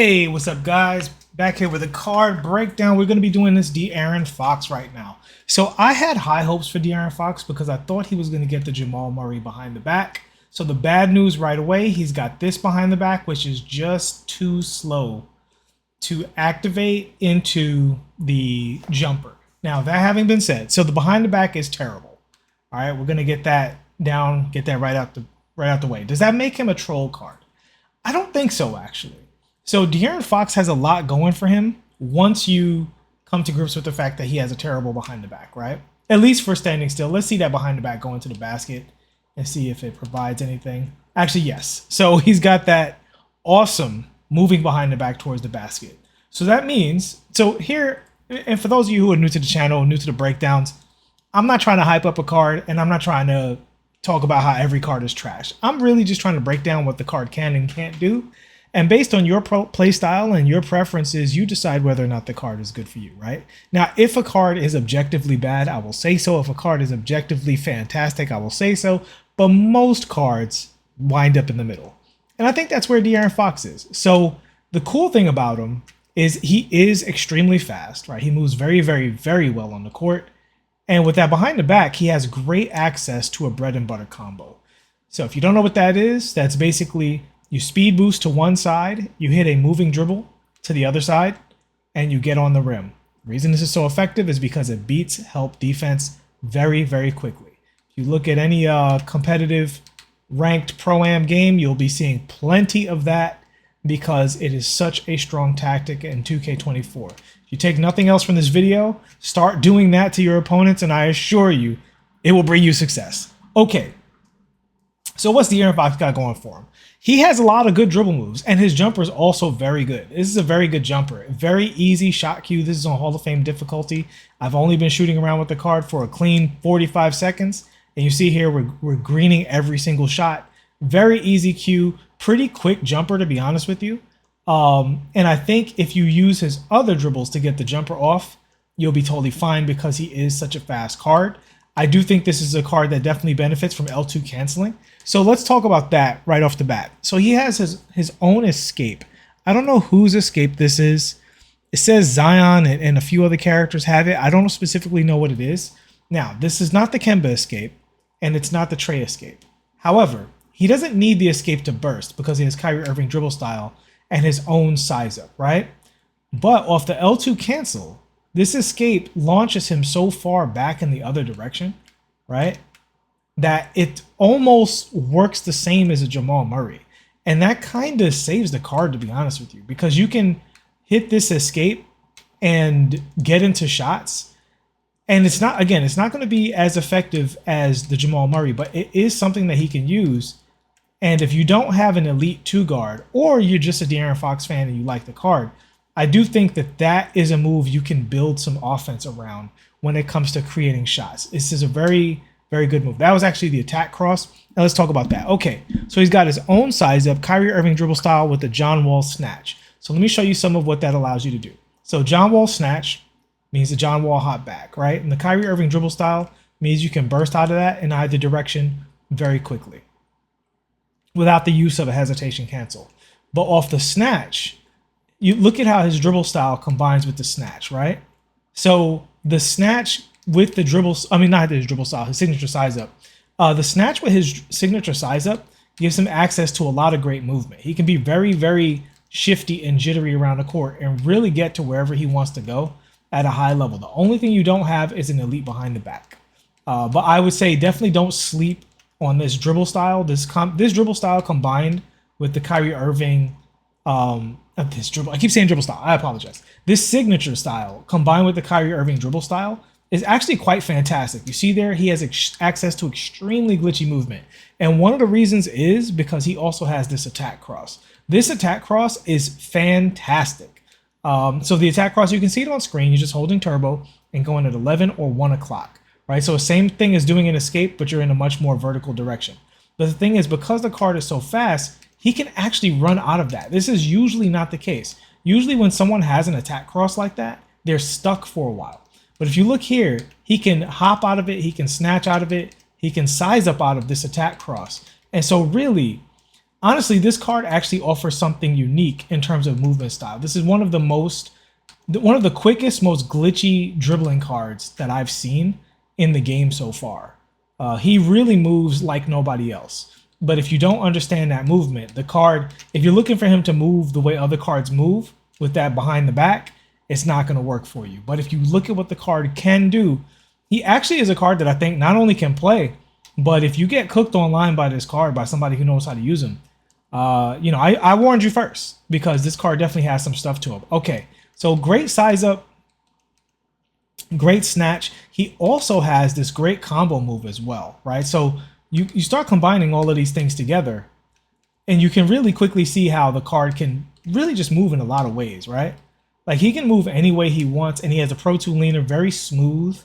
Hey, what's up, guys? Back here with a card breakdown. We're going to be doing this De'Aaron Fox right now. So I had high hopes for De'Aaron Fox because I thought he was going to get the Jamal Murray behind the back. So the bad news right away, he's got this behind the back, which is just too slow to activate into the jumper. Now, that having been said, so the behind the back is terrible. All right, we're going to get that down, get that right out the way. Does that make him a troll card? I don't think so, actually. So De'Aaron Fox has a lot going for him once you come to grips with the fact that he has a terrible behind the back, right? At least for standing still. Let's see that behind the back go into the basket and see if it provides anything. Actually, yes. So he's got that awesome moving behind the back towards the basket. So that means, so here, and for those of you who are new to the channel, new to the breakdowns, I'm not trying to hype up a card and I'm not trying to talk about how every card is trash. I'm really just trying to break down what the card can and can't do. And based on your play style and your preferences, you decide whether or not the card is good for you, right? Now, if a card is objectively bad, I will say so. If a card is objectively fantastic, I will say so. But most cards wind up in the middle. And I think that's where De'Aaron Fox is. So the cool thing about him is he is extremely fast, right? He moves very, very, very well on the court. And with that behind the back, he has great access to a bread and butter combo. So if you don't know what that is, that's basically you speed boost to one side, you hit a moving dribble to the other side, and you get on the rim. The reason this is so effective is because it beats help defense very, very quickly. If you look at any competitive ranked Pro-Am game, you'll be seeing plenty of that because it is such a strong tactic in 2K24. If you take nothing else from this video, start doing that to your opponents, and I assure you, it will bring you success. Okay, so what's De'Aaron Fox got going for him? He has a lot of good dribble moves, and his jumper is also very good. This is a very good jumper. Very easy shot queue. This is on Hall of Fame difficulty. I've only been shooting around with the card for a clean 45 seconds. And you see here, we're greening every single shot. Very easy queue. Pretty quick jumper, to be honest with you. And I think if you use his other dribbles to get the jumper off, you'll be totally fine because he is such a fast card. I do think this is a card that definitely benefits from L2 canceling. So let's talk about that right off the bat. So he has his own escape. I don't know whose escape this is. It says Zion and a few other characters have it. I don't specifically know what it is. Now, this is not the Kemba escape, and it's not the Trey escape. However, he doesn't need the escape to burst because he has Kyrie Irving dribble style and his own size up, right? But off the L2 cancel, this escape launches him so far back in the other direction, right, that it almost works the same as a Jamal Murray. And that kind of saves the card, to be honest with you, because you can hit this escape and get into shots. And it's not going to be as effective as the Jamal Murray, but it is something that he can use. And if you don't have an elite 2 guard, or you're just a De'Aaron Fox fan and you like the card, I do think that that is a move you can build some offense around when it comes to creating shots. This is a very, very good move. That was actually the attack cross. Now let's talk about that. Okay, so he's got his own size up, Kyrie Irving dribble style with the John Wall snatch. So let me show you some of what that allows you to do. So John Wall snatch means the John Wall hop back, right? And the Kyrie Irving dribble style means you can burst out of that in either direction very quickly without the use of a hesitation cancel. But off the snatch, you look at how his dribble style combines with the snatch, right? So the snatch with the dribble, not his dribble style, his signature size up. The snatch with his signature size up gives him access to a lot of great movement. He can be very, very shifty and jittery around the court and really get to wherever he wants to go at a high level. The only thing you don't have is an elite behind the back. But I would say definitely don't sleep on this dribble style. This dribble style combined with the Kyrie Irving, I keep saying dribble style. I apologize. This signature style combined with the Kyrie Irving dribble style is actually quite fantastic. You see there, he has access to extremely glitchy movement. And one of the reasons is because he also has this attack cross. This attack cross is fantastic. So the attack cross, you can see it on screen. You're just holding turbo and going at 11 or 1 o'clock, right? So same thing as doing an escape, but you're in a much more vertical direction. But the thing is, because the card is so fast, he can actually run out of that. This is usually not the case. Usually when someone has an attack cross like that, they're stuck for a while. But if you look here, he can hop out of it, he can snatch out of it, he can size up out of this attack cross. And so really, Honestly, this card actually offers something unique in terms of movement style. This is one of the one of the quickest, most glitchy dribbling cards that I've seen in the game so far. He really moves like nobody else. But if you don't understand that movement, the card, if you're looking for him to move the way other cards move with that behind the back, it's not going to work for you. But if you look at what the card can do, he actually is a card that I think not only can play, but if you get cooked online by this card, by somebody who knows how to use him, I warned you first because this card definitely has some stuff to him. Okay, so great size up, great snatch. He also has this great combo move as well, right? So you start combining all of these things together, and you can really quickly see how the card can really just move in a lot of ways, right? Like he can move any way he wants, and he has a Pro 2 leaner, very smooth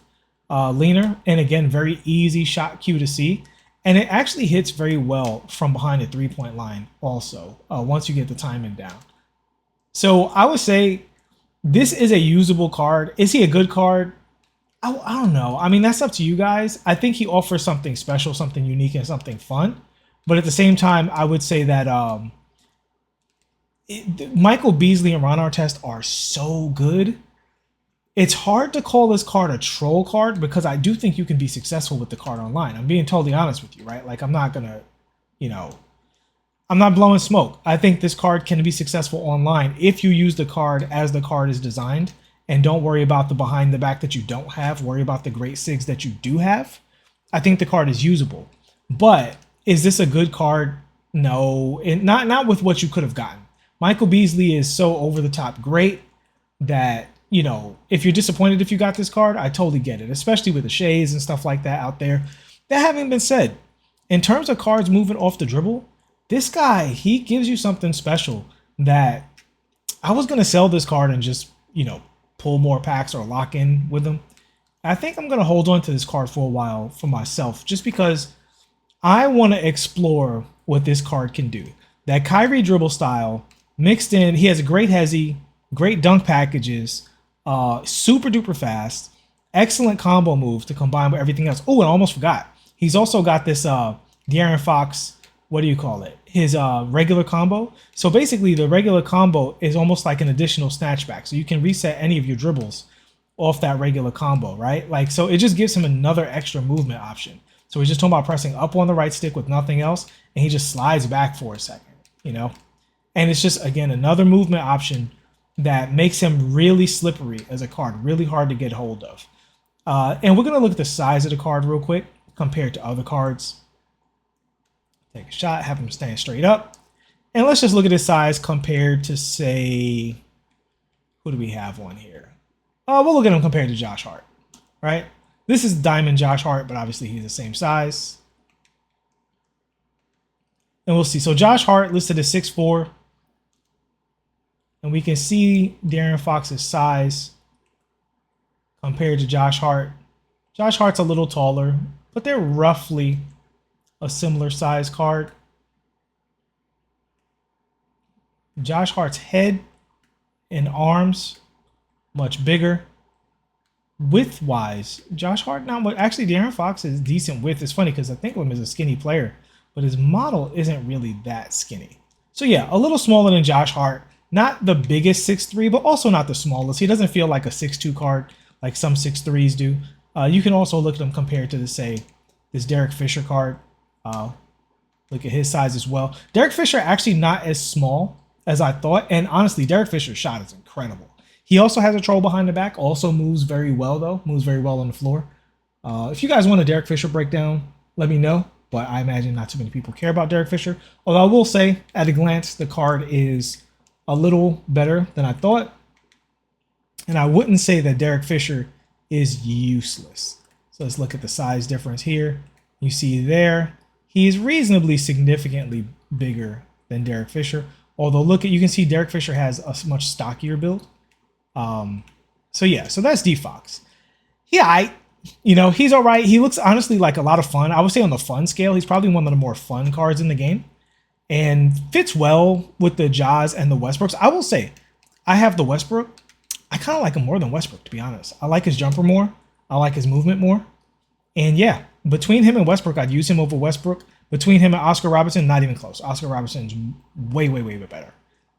leaner, and again, very easy shot cue to see. And it actually hits very well from behind the 3-point line also, once you get the timing down. So I would say this is a usable card. Is he a good card? I don't know. I mean, that's up to you guys. I think he offers something special, something unique, and something fun. But at the same time, I would say that Michael Beasley and Ron Artest are so good. It's hard to call this card a troll card because I do think you can be successful with the card online. I'm being totally honest with you, right? Like I'm not gonna, I'm not blowing smoke. I think this card can be successful online if you use the card as the card is designed and don't worry about the behind the back that you don't have, worry about the great sigs that you do have. I think the card is usable. But is this a good card? No, not with what you could have gotten. Michael Beasley is so over the top great that, if you're disappointed if you got this card, I totally get it, especially with the shades and stuff like that out there. That having been said, in terms of cards moving off the dribble, this guy, he gives you something special that I was going to sell this card and just, pull more packs or lock in with them. I think I'm going to hold on to this card for a while for myself just because I want to explore what this card can do. That Kyrie dribble style mixed in, he has a great hezzy, great dunk packages, super duper fast, excellent combo move to combine with everything else. Oh, and I almost forgot. He's also got this De'Aaron Fox, what do you call it? His regular combo. So basically the regular combo is almost like an additional snatchback. So you can reset any of your dribbles off that regular combo, right? Like, so it just gives him another extra movement option. So we're just talking about pressing up on the right stick with nothing else, and he just slides back for a second, And it's just, again, another movement option that makes him really slippery as a card, really hard to get hold of. And we're going to look at the size of the card real quick compared to other cards. Take a shot, have him stand straight up. And let's just look at his size compared to, say, who do we have on here? We'll look at him compared to Josh Hart, right? This is Diamond Josh Hart, but obviously he's the same size. And we'll see. So Josh Hart listed as 6'4". And we can see De'Aaron Fox's size compared to Josh Hart. Josh Hart's a little taller, but they're roughly a similar size card. Josh Hart's head and arms much bigger. Width-wise, Josh Hart not much. Actually, De'Aaron Fox is decent width. It's funny because I think of him as a skinny player, but his model isn't really that skinny. So yeah, a little smaller than Josh Hart. Not the biggest 6'3", but also not the smallest. He doesn't feel like a 6'2" card like some 6'3s do. You can also look at him compared to, this Derek Fisher card. Look at his size as well. Derek Fisher actually not as small as I thought. And honestly, Derek Fisher's shot is incredible. He also has a troll behind the back. Also moves very well, though. Moves very well on the floor. If you guys want a Derek Fisher breakdown, let me know. But I imagine not too many people care about Derek Fisher. Although I will say, at a glance, the card is a little better than I thought. And I wouldn't say that Derek Fisher is useless. So let's look at the size difference here. You see there, he is reasonably significantly bigger than Derek Fisher. Although you can see Derek Fisher has a much stockier build. So yeah, so that's D-Fox. Yeah, he's all right. He looks honestly like a lot of fun. I would say on the fun scale, he's probably one of the more fun cards in the game. And fits well with the Jaws and the Westbrooks. I will say, I have the Westbrook. I kind of like him more than Westbrook, to be honest. I like his jumper more. I like his movement more. And yeah, between him and Westbrook, I'd use him over Westbrook. between him and Oscar Robertson, not even close. Oscar Robertson's way, way, way better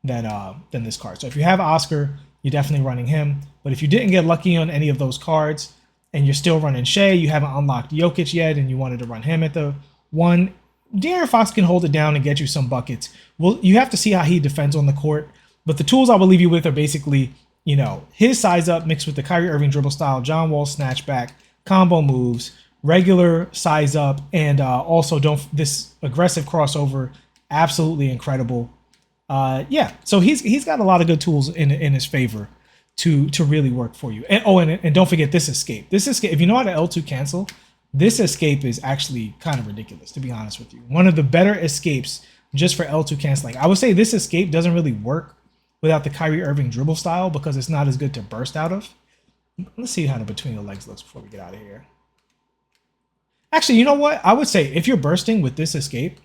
than this card. So if you have Oscar, you're definitely running him. But if you didn't get lucky on any of those cards and you're still running Shea, you haven't unlocked Jokic yet, and you wanted to run him at the 1, De'Aaron Fox can hold it down and get you some buckets. Well, you have to see how he defends on the court. But the tools I will leave you with are basically, you know, his size up mixed with the Kyrie Irving dribble style, John Wall snatchback, combo moves, regular size up, and also this aggressive crossover, absolutely incredible. Yeah, so he's got a lot of good tools in his favor to really work for you. And don't forget this escape. This escape, if you know how to L2 cancel, this escape is actually kind of ridiculous, to be honest with you. One of the better escapes just for L2 canceling. I would say this escape doesn't really work without the Kyrie Irving dribble style because it's not as good to burst out of. Let's see how the between the legs looks before we get out of here. Actually, you know what? I would say if you're bursting with this escape,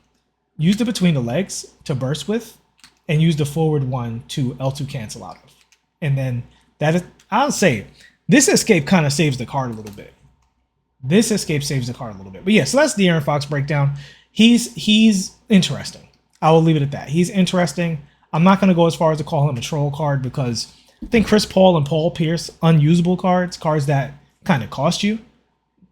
use the between the legs to burst with and use the forward one to L2 cancel out of. And then I'll say this escape kind of saves the card a little bit. This escape saves the card a little bit. But yeah, so that's the De'Aaron Fox breakdown. He's interesting. I will leave it at that. He's interesting. I'm not going to go as far as to call him a troll card because I think Chris Paul and Paul Pierce, unusable cards that kind of cost you,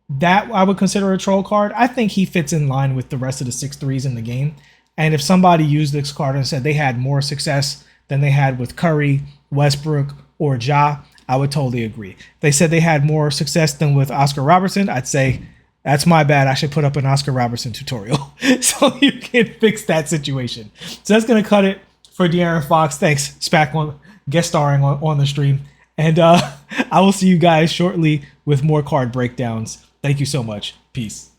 that I would consider a troll card. I think he fits in line with the rest of the 6'3s in the game. And if somebody used this card and said they had more success than they had with Curry, Westbrook, or Ja, I would totally agree. If they said they had more success than with Oscar Robertson, I'd say, that's my bad. I should put up an Oscar Robertson tutorial so you can fix that situation. So that's going to cut it for De'Aaron Fox. Thanks, Spack, on guest starring on the stream. And I will see you guys shortly with more card breakdowns. Thank you so much. Peace.